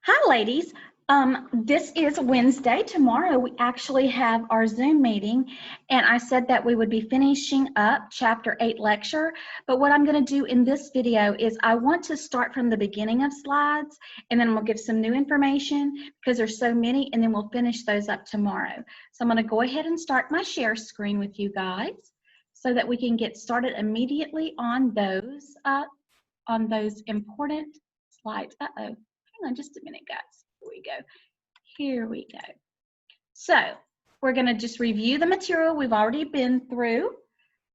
Hi, ladies. This is Wednesday. Tomorrow we actually have our Zoom meeting, and I said that we would be finishing up Chapter 8 lecture, but what I'm going to do in this video is I want to start from the beginning of slides, and then we'll give some new information because there's so many, and then we'll finish those up tomorrow. So I'm going to go ahead and start my share screen with you guys so that we can get started immediately on those important slides. Hang on just a minute, guys. Here we go. Here we go. So we're going to just review the material we've already been through.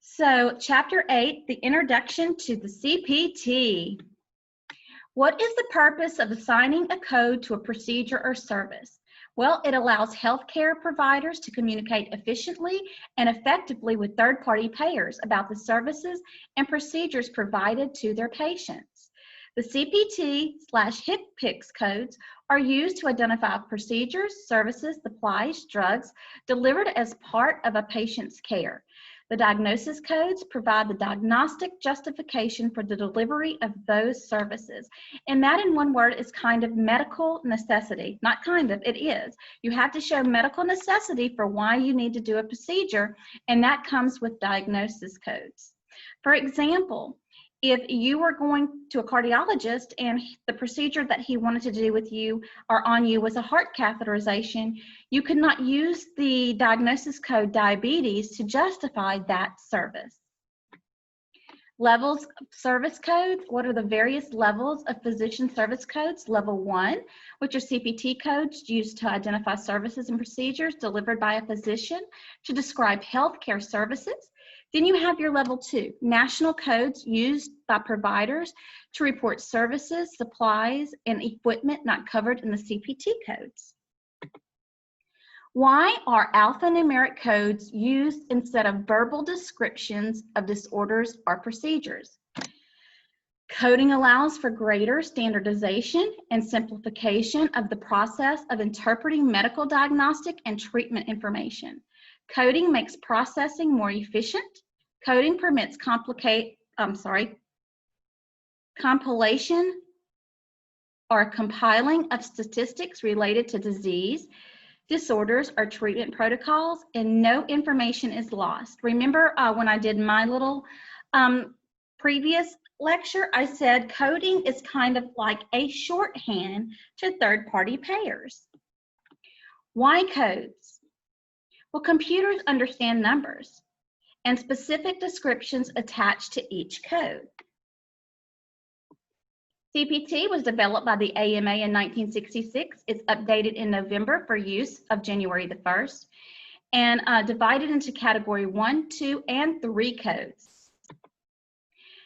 So Chapter 8, the introduction to the CPT. What is the purpose of assigning a code to a procedure or service? Well, it allows healthcare providers to communicate efficiently and effectively with third-party payers about the services and procedures provided to their patients. The CPT/HCPCS codes are used to identify procedures, services, supplies, drugs delivered as part of a patient's care. The diagnosis codes provide the diagnostic justification for the delivery of those services. And that, in one word, is kind of medical necessity. Not kind of, it is. You have to show medical necessity for why you need to do a procedure, and that comes with diagnosis codes. For example, if you were going to a cardiologist and the procedure that he wanted to do with you or on you was a heart catheterization, you could not use the diagnosis code diabetes to justify that service. Levels of service codes. What are the various levels of physician service codes? Level 1, which are CPT codes used to identify services and procedures delivered by a physician to describe healthcare services. Then you have your level 2, national codes used by providers to report services, supplies, and equipment not covered in the CPT codes. Why are alphanumeric codes used instead of verbal descriptions of disorders or procedures? Coding allows for greater standardization and simplification of the process of interpreting medical diagnostic and treatment information. Coding makes processing more efficient. Coding permits compilation or compiling of statistics related to disease, disorders, or treatment protocols, and no information is lost. Remember when I did my little previous lecture, I said coding is kind of like a shorthand to third-party payers. Why codes? Well, computers understand numbers and specific descriptions attached to each code. CPT was developed by the AMA in 1966. It's updated in November for use of January the 1st, and divided into Category 1, 2, and 3 codes.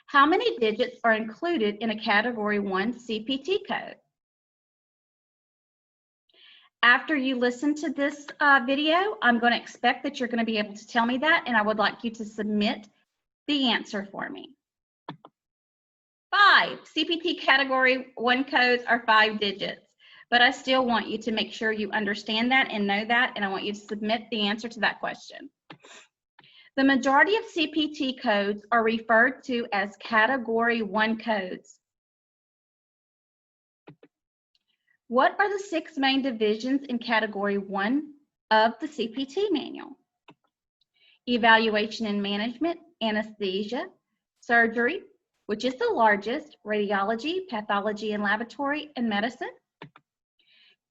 How many digits are included in a Category 1 CPT code? After you listen to this video, I'm going to expect that you're going to be able to tell me that, and I would like you to submit the answer for me. 5. CPT Category 1 codes are 5 digits, but I still want you to make sure you understand that and know that, and I want you to submit the answer to that question. The majority of CPT codes are referred to as Category 1 codes. What are the 6 main divisions in Category 1 of the CPT manual? Evaluation and management, anesthesia, surgery, which is the largest, radiology, pathology and laboratory, and medicine.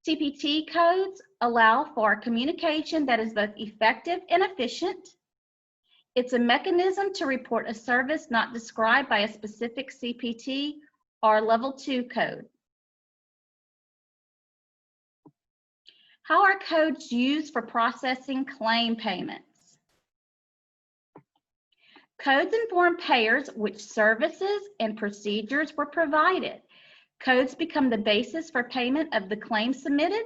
CPT codes allow for communication that is both effective and efficient. It's a mechanism to report a service not described by a specific CPT or level 2 code. How are codes used for processing claim payments? Codes inform payers which services and procedures were provided. Codes become the basis for payment of the claim submitted.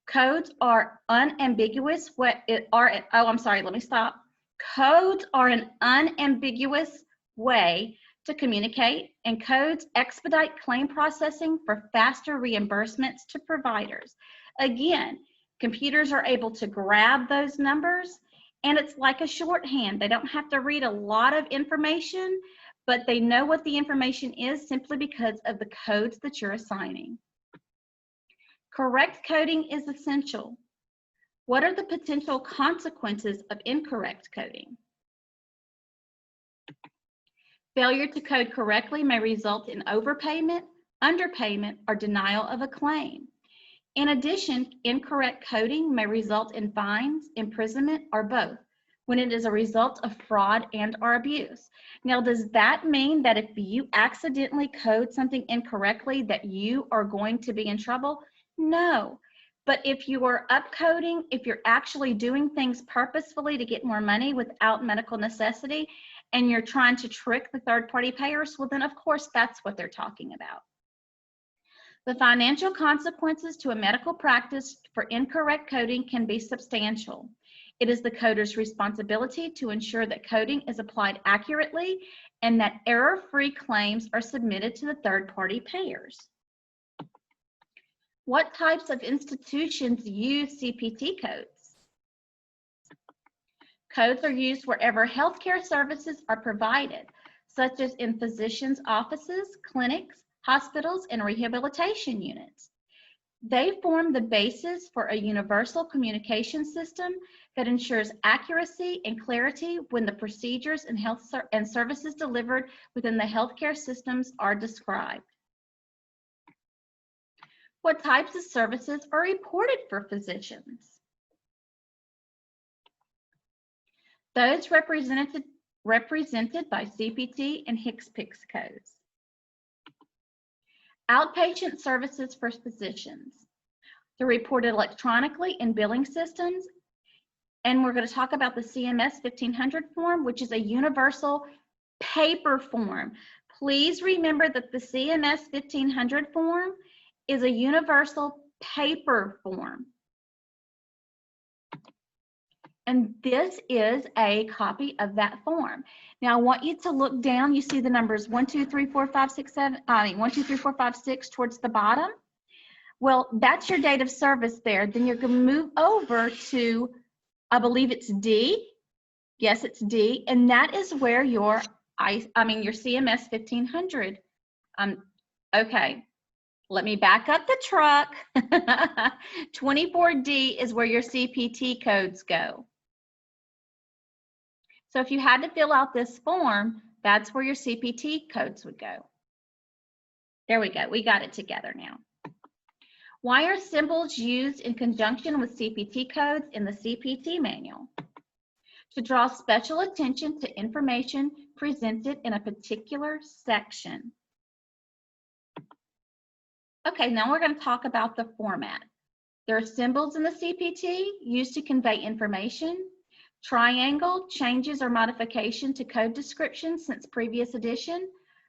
Codes are unambiguous. Codes are an unambiguous way to communicate, and codes expedite claim processing for faster reimbursements to providers. Again, computers are able to grab those numbers, and it's like a shorthand. They don't have to read a lot of information, but they know what the information is simply because of the codes that you're assigning. Correct coding is essential. What are the potential consequences of incorrect coding? Failure to code correctly may result in overpayment, underpayment, or denial of a claim. In addition, incorrect coding may result in fines, imprisonment, or both, when it is a result of fraud and/or abuse. Now, does that mean that if you accidentally code something incorrectly that you are going to be in trouble? No. But if you are upcoding, if you're actually doing things purposefully to get more money without medical necessity, and you're trying to trick the third-party payers, well, then of course that's what they're talking about. The financial consequences to a medical practice for incorrect coding can be substantial. It is the coder's responsibility to ensure that coding is applied accurately and that error-free claims are submitted to the third-party payers. What types of institutions use CPT codes? Codes are used wherever healthcare services are provided, such as in physicians' offices, clinics, hospitals, and rehabilitation units. They form the basis for a universal communication system that ensures accuracy and clarity when the procedures and services delivered within the healthcare systems are described. What types of services are reported for physicians? Those represented by CPT and HCPCS codes. Outpatient services for physicians. They're reported electronically in billing systems, and we're going to talk about the CMS 1500 form, which is a universal paper form. Please remember that the CMS 1500 form is a universal paper form. And this is a copy of that form. Now, I want you to look down. You see the numbers 1, 2, 3, 4, 5, 6, 7, 1, 2, 3, 4, 5, 6 towards the bottom. Well, that's your date of service there. Then you're going to move over to, I believe it's D. Yes, it's D. And that is where your CMS 1500. Okay. Let me back up the truck. 24D is where your CPT codes go. So if you had to fill out this form, that's where your CPT codes would go. There we go. We got it together now. Why are symbols used in conjunction with CPT codes in the CPT manual? To draw special attention to information presented in a particular section. Okay, now we're going to talk about the format. There are symbols in the CPT used to convey information. Triangle, changes or modification to code descriptions since previous edition.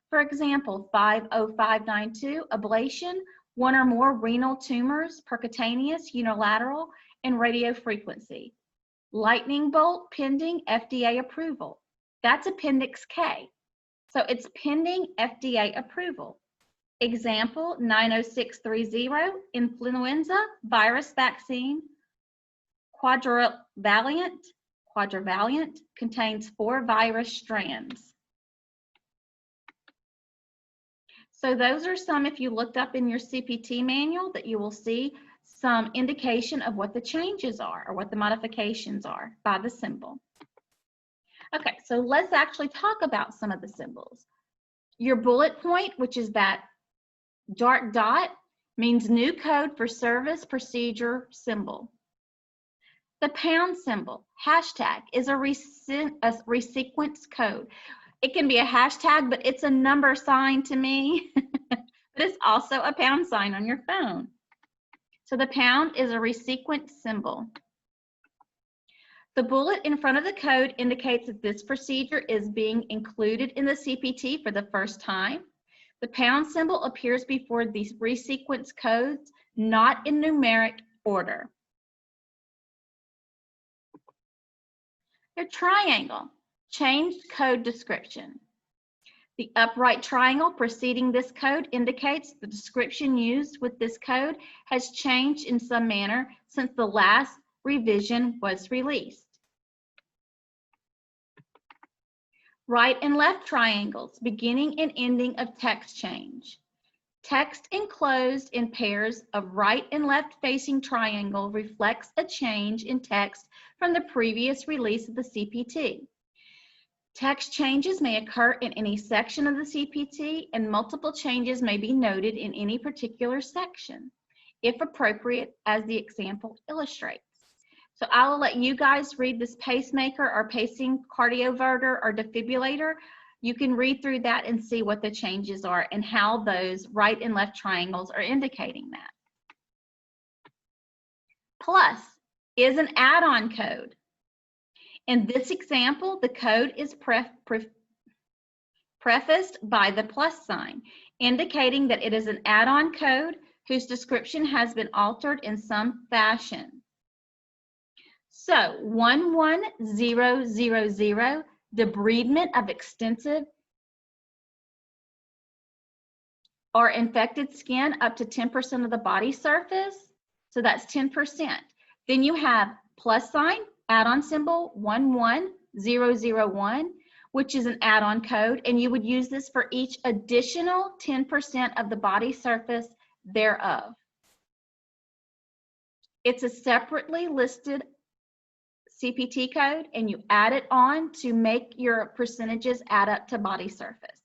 For example, 50592, ablation, one or more renal tumors, percutaneous, unilateral, and radio frequency. Lightning bolt, pending FDA approval. That's Appendix K. So it's pending FDA approval. Example, 90630, influenza virus vaccine, quadrivalent, contains 4 virus strands. So those are some, if you looked up in your CPT manual, that you will see some indication of what the changes are or what the modifications are by the symbol. Okay, so let's actually talk about some of the symbols. Your bullet point, which is that dark dot, means new code for service procedure symbol. The pound symbol, hashtag, is a resequence code. It can be a hashtag, but it's a number sign to me. But it's also a pound sign on your phone. So the pound is a resequence symbol. The bullet in front of the code indicates that this procedure is being included in the CPT for the first time. The pound symbol appears before these resequence codes, not in numeric order. The triangle, changed code description. The upright triangle preceding this code indicates the description used with this code has changed in some manner since the last revision was released. Right and left triangles, beginning and ending of text change. Text enclosed in pairs of right and left facing triangle reflects a change in text from the previous release of the CPT. Text changes may occur in any section of the CPT, and multiple changes may be noted in any particular section, if appropriate, as the example illustrates. So I will let you guys read this pacemaker or pacing cardioverter or defibrillator. You can read through that and see what the changes are and how those right and left triangles are indicating that. Plus is an add-on code. In this example, the code is prefaced by the plus sign, indicating that it is an add-on code whose description has been altered in some fashion. So 11000, debridement of extensive or infected skin up to 10% of the body surface. So that's 10%. Then you have plus sign, add-on symbol 11001, which is an add-on code, and you would use this for each additional 10% of the body surface thereof. It's a separately listed CPT code, and you add it on to make your percentages add up to body surface.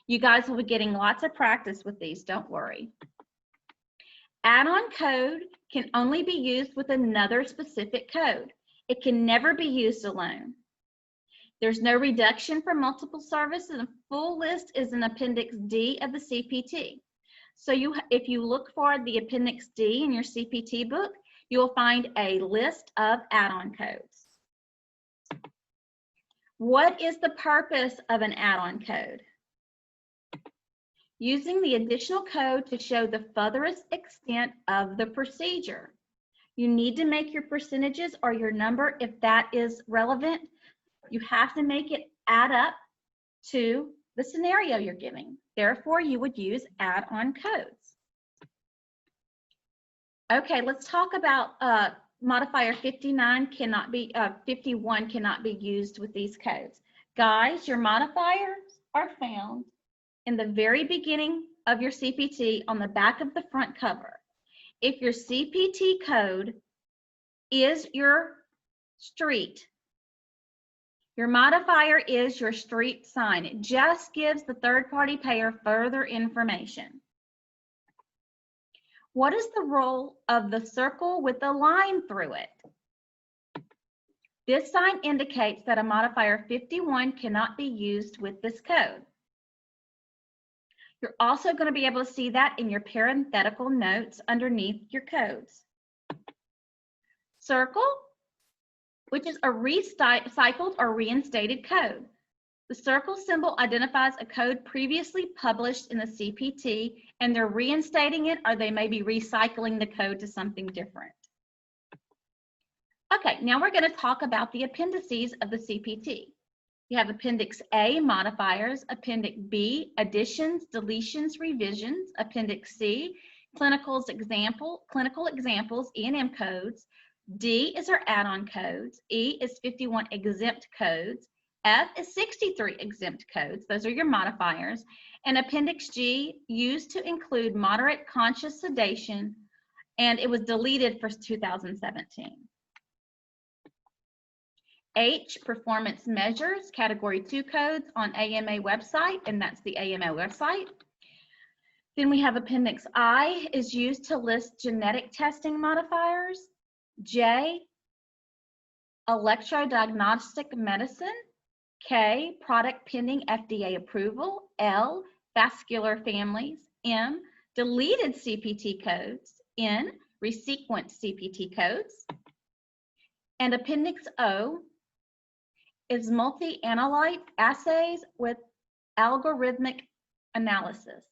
You guys will be getting lots of practice with these, don't worry. Add-on code can only be used with another specific code. It can never be used alone. There's no reduction for multiple services, and a full list is in Appendix D of the CPT. So if you look for the Appendix D in your CPT book, you will find a list of add-on codes. What is the purpose of an add-on code? Using the additional code to show the furthest extent of the procedure. You need to make your percentages or your number, if that is relevant, you have to make it add up to the scenario you're giving. Therefore, you would use add-on codes. Okay, let's talk about modifier 51 cannot be used with these codes. Guys, your modifiers are found in the very beginning of your CPT on the back of the front cover. If your CPT code is your street, your modifier is your street sign. It just gives the third-party payer further information. What is the role of the circle with a line through it? This sign indicates that a modifier 51 cannot be used with this code. You're also going to be able to see that in your parenthetical notes underneath your codes. Circle, which is a recycled or reinstated code. The circle symbol identifies a code previously published in the CPT, and they're reinstating it, or they may be recycling the code to something different. Okay, now we're going to talk about the appendices of the CPT. You have Appendix A, modifiers, Appendix B, additions, deletions, revisions, Appendix C, clinical examples, E&M codes, D is our add-on codes, E is 51 exempt codes, F is 63 exempt codes, those are your modifiers, and Appendix G used to include moderate conscious sedation, and it was deleted for 2017. H, performance measures, Category 2 codes on AMA website, and that's the AMA website. Then we have Appendix I is used to list genetic testing modifiers. J, electrodiagnostic medicine. K, product pending FDA approval. L, vascular families. M, deleted CPT codes. N, resequenced CPT codes. And Appendix O is multi-analyte assays with algorithmic analysis.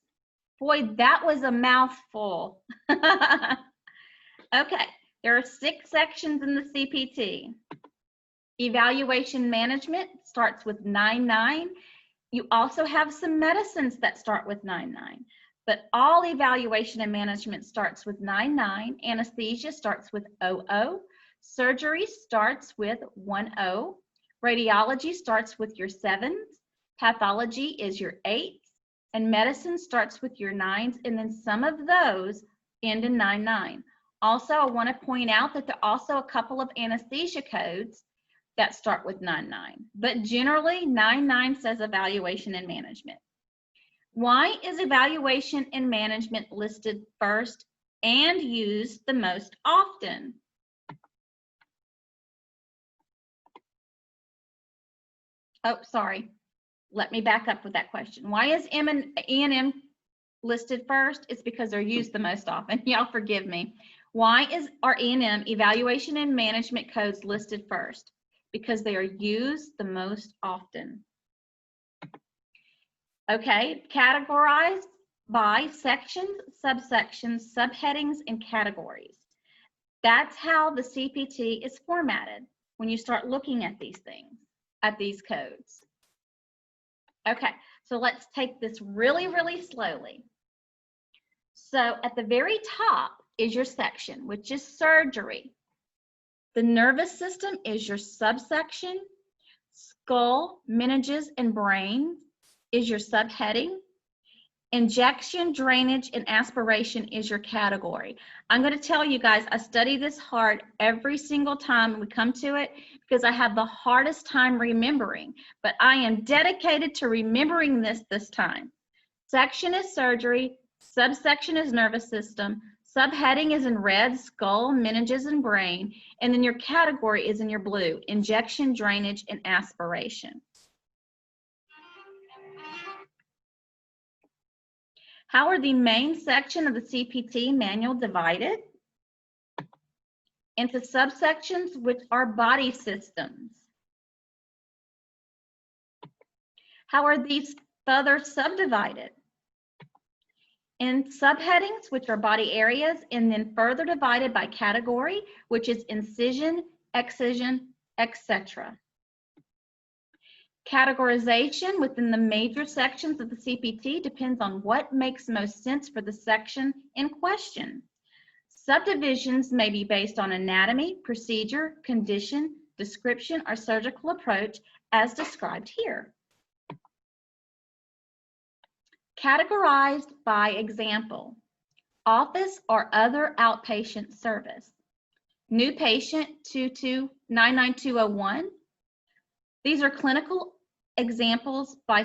Boy, that was a mouthful. Okay, there are 6 sections in the CPT. Evaluation management starts with 9-9. You also have some medicines that start with 9-9, but all evaluation and management starts with 9-9. Anesthesia starts with 0-0. Surgery starts with 1-0. Radiology starts with your 7s. Pathology is your 8s. and medicine starts with your 9s, and then some of those end in 9-9. Also, I want to point out that there are also a couple of anesthesia codes that start with 9-9, but generally 9-9 says evaluation and management. Why is evaluation and management listed first and used the most often? Oh, sorry. Let me back up with that question. Why is E and M listed first? It's because they're used the most often. Y'all forgive me. Why are E and M evaluation and management codes listed first? Because they are used the most often. Okay, categorized by sections, subsections, subheadings, and categories. That's how the CPT is formatted when you start looking at these things, at these codes. Okay, so let's take this really, really slowly. So at the very top is your section, which is surgery. The nervous system is your subsection. Skull, meninges, and brain is your subheading. Injection, drainage, and aspiration is your category. I'm going to tell you guys, I study this hard every single time we come to it because I have the hardest time remembering, but I am dedicated to remembering this time. Section is surgery, subsection is nervous system, subheading is in red, skull, meninges, and brain, and then your category is in your blue, injection, drainage, and aspiration. How are the main section of the CPT manual divided? Into subsections, which are body systems. How are these further subdivided? In subheadings, which are body areas, and then further divided by category, which is incision, excision, etc. Categorization within the major sections of the CPT depends on what makes most sense for the section in question. Subdivisions may be based on anatomy, procedure, condition, description, or surgical approach as described here. Categorized by example. Office or other outpatient service. New patient 2299201. These are clinical examples by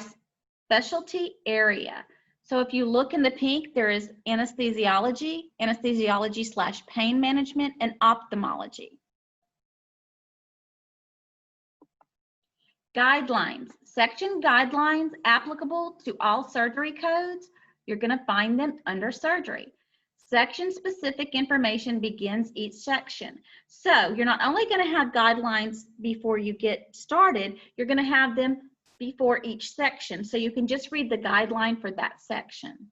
specialty area. So if you look in the pink, there is anesthesiology, anesthesiology/pain management, and ophthalmology. Guidelines. Section guidelines applicable to all surgery codes. You're going to find them under surgery. Section-specific information begins each section. So you're not only going to have guidelines before you get started, you're going to have them before each section. So you can just read the guideline for that section.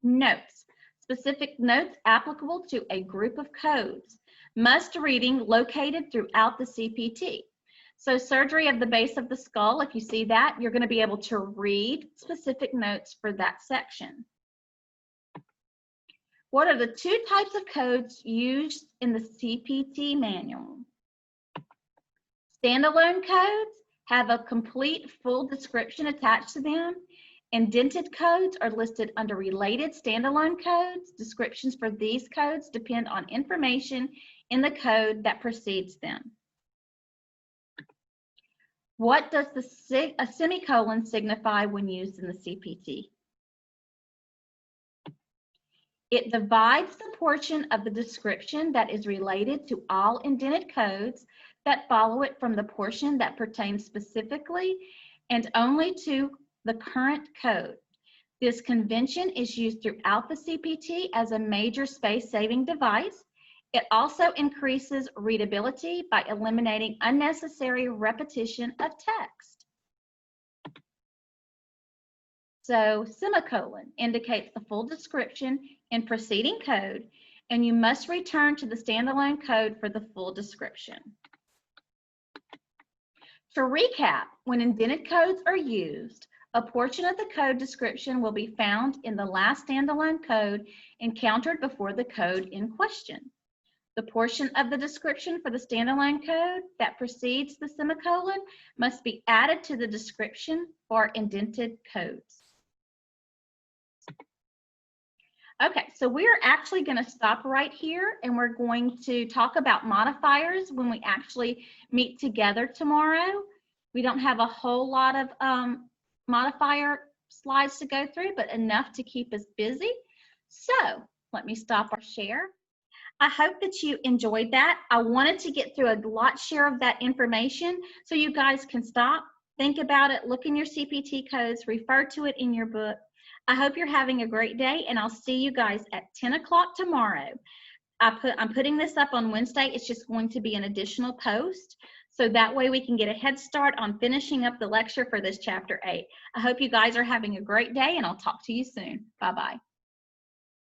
Notes. Specific notes applicable to a group of codes. Must reading located throughout the CPT. So surgery of the base of the skull, if you see that, you're going to be able to read specific notes for that section. What are the two types of codes used in the CPT manual? Standalone codes have a complete full description attached to them. Indented codes are listed under related standalone codes. Descriptions for these codes depend on information in the code that precedes them. What does a semicolon signify when used in the CPT? It divides the portion of the description that is related to all indented codes that follow it from the portion that pertains specifically and only to the current code. This convention is used throughout the CPT as a major space-saving device. It also increases readability by eliminating unnecessary repetition of text. So semicolon indicates the full description in preceding code, and you must return to the standalone code for the full description. To recap, when indented codes are used, a portion of the code description will be found in the last standalone code encountered before the code in question. The portion of the description for the standalone code that precedes the semicolon must be added to the description for indented codes. Okay, so we're actually going to stop right here, and we're going to talk about modifiers when we actually meet together tomorrow. We don't have a whole lot of modifier slides to go through, but enough to keep us busy. So let me stop our share. I hope that you enjoyed that. I wanted to get through a lot share of that information so you guys can stop, think about it, look in your CPT codes, refer to it in your book. I hope you're having a great day, and I'll see you guys at 10 o'clock tomorrow. I'm putting this up on Wednesday. It's just going to be an additional post, so that way we can get a head start on finishing up the lecture for this chapter 8. I hope you guys are having a great day, and I'll talk to you soon. Bye-bye.